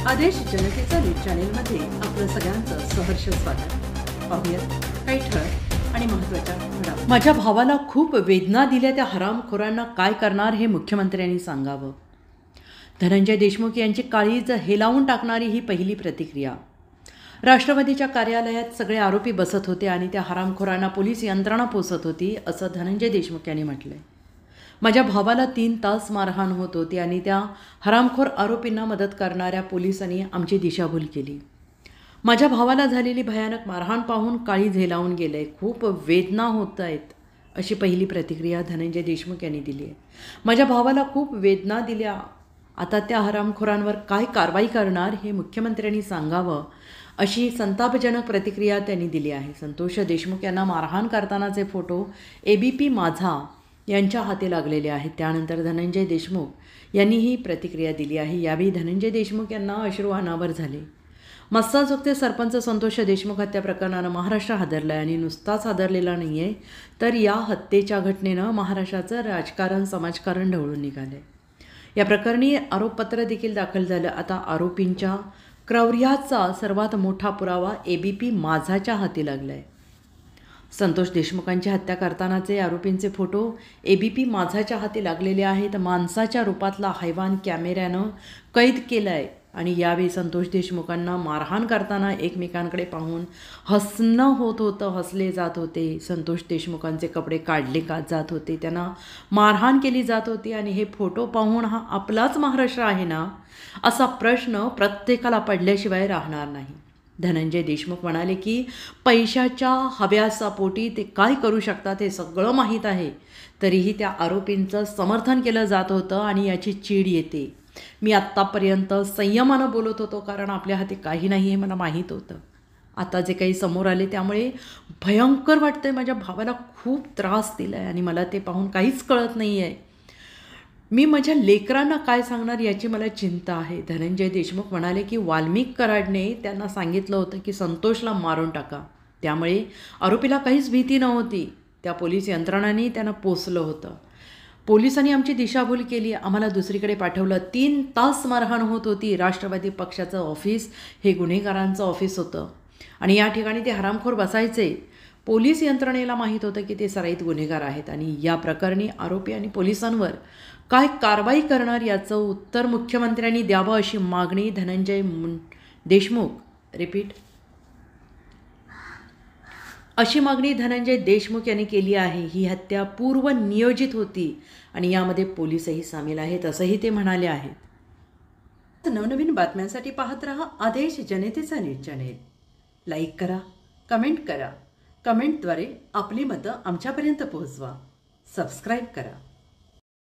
आदेश जनतेचा न्यूज चॅनेलमध्ये आपलं सगळ्यांचं सहर्ष स्वागत। पाहूयात काही ठळक आणि महत्त्वाच्या घडामोडी। माझ्या भावाला खूप वेदना दिल्या त्या हरामखोरांना काय करणार हे मुख्यमंत्र्यांनी सांगावं। धनंजय देशमुख यांची काळीज हेलावून टाकणारी ही पहिली प्रतिक्रिया। राष्ट्रवादीच्या कार्यालयात सगळे आरोपी बसत होते आणि त्या हरामखोरांना पोलीस यंत्रणा पोसत होती असं धनंजय देशमुख यांनी म्हटलंय। माझ्या भावाला 3 तास मारहाण होत होती आणि त्या हरामखोर आरोपींना मदत करणाऱ्या पोलिसांनी आमची दिशाभूल केली। माझ्या भावाला झालेली भयानक मारहाण पाहून काळीज हेलावून गेले, खूप वेदना होत आहेत अशी पहिली प्रतिक्रिया धनंजय देशमुख यांनी दिली आहे। माझ्या भावाला खूप वेदना दिल्या, आता त्या हरामखोरांवर काय कारवाई करणार हे मुख्यमंत्र्यांनी सांगावं अशी संतापजनक प्रतिक्रिया त्यांनी दिली आहे। संतोष देशमुख यांना मारहाण करतानाचे फोटो ABP माझा यांच्या हाती लागलेले आहेत। त्यानंतर धनंजय देशमुख यांनी ही प्रतिक्रिया दिली आहे। यावेळी धनंजय देशमुख यांना अश्रू अनावर झाले। मस्साजोगते सरपंच संतोष देशमुख हत्या प्रकरणानं महाराष्ट्र हादरला आहे आणि नुसताच हादरलेला नाही आहे, तर या हत्येच्या घटनेनं महाराष्ट्राचं राजकारण समाजकारण ढवळून निघाले। या प्रकरणी आरोपपत्र देखील दाखल झालं। आता आरोपींच्या क्रौर्याचा सर्वात मोठा पुरावा ABP माझाच्या हाती लागला आहे। संतोष देशमुखांची हत्या करतानाचे आरोपींचे फोटो ABP माझाच्या हाती लागलेले आहेत। माणसाच्या रूपातला हैवान कॅमेऱ्यानं कैद केला आहे आणि यावेळी संतोष देशमुखांना मारहाण करताना एकमेकांकडे पाहून हसणं होत होतं, हसले जात होते। संतोष देशमुखांचे कपडे काढले का जात होते, त्यांना मारहाण केली जात होती आणि हे फोटो पाहून हा आपलाच महाराष्ट्र आहे ना असा प्रश्न प्रत्येकाला पडल्याशिवाय राहणार नाही। धनंजय देशमुख म्हणाले की पैशाच्या हव्यासापोटी ते काय करू शकतात हे सगळं माहीत आहे, तरीही त्या आरोपींचं समर्थन केलं जात होतं आणि याची चीड येते। मी आत्तापर्यंत संयमानं बोलत होतो कारण आपल्या हाती काही नाही हे मला माहीत होतं। आता जे काही समोर आले त्यामुळे भयंकर वाटतंय। माझ्या भावाला खूप त्रास दिला आहे आणि मला ते पाहून काहीच कळत नाही आहे। मी माझ्या लेकरांना काय सांगणार याची मला चिंता आहे। धनंजय देशमुख म्हणाले की वाल्मिक कराडने त्यांना सांगितलं होतं की संतोषला मारून टाका, त्यामुळे आरोपीला काहीच भीती नव्हती। त्या पोलीस यंत्रणांनी त्यांना पोसलं होतं। पोलिसांनी आमची दिशाभूल केली, आम्हाला दुसरीकडे पाठवलं। 3 तास मारहाण होत होती। राष्ट्रवादी पक्षाचं ऑफिस हे गुन्हेगारांचं ऑफिस होतं आणि या ठिकाणी ते हरामखोर बसायचे। पोलीस यंत्रणेला माहीत होतं की ते सराईत गुन्हेगार आहेत आणि या प्रकरणी आरोपी आणि पोलिसांवर काय कारवाई करणार याचं उत्तर मुख्यमंत्र्यांनी द्यावं अशी मागणी धनंजय देशमुख अशी मागणी धनंजय देशमुख यांनी केली आहे। ही हत्या पूर्व नियोजित होती आणि यामध्ये पोलीसही सामील आहेत असंही ते म्हणाले आहेत। नवनवीन बातम्यांसाठी पाहत रहा आदेश जनतेचा न्यूज चॅनेल। लाईक करा, कमेंट करा, कमेंटद्वारे आपली मतं आमच्यापर्यंत पोहोचवा, सबस्क्राईब करा।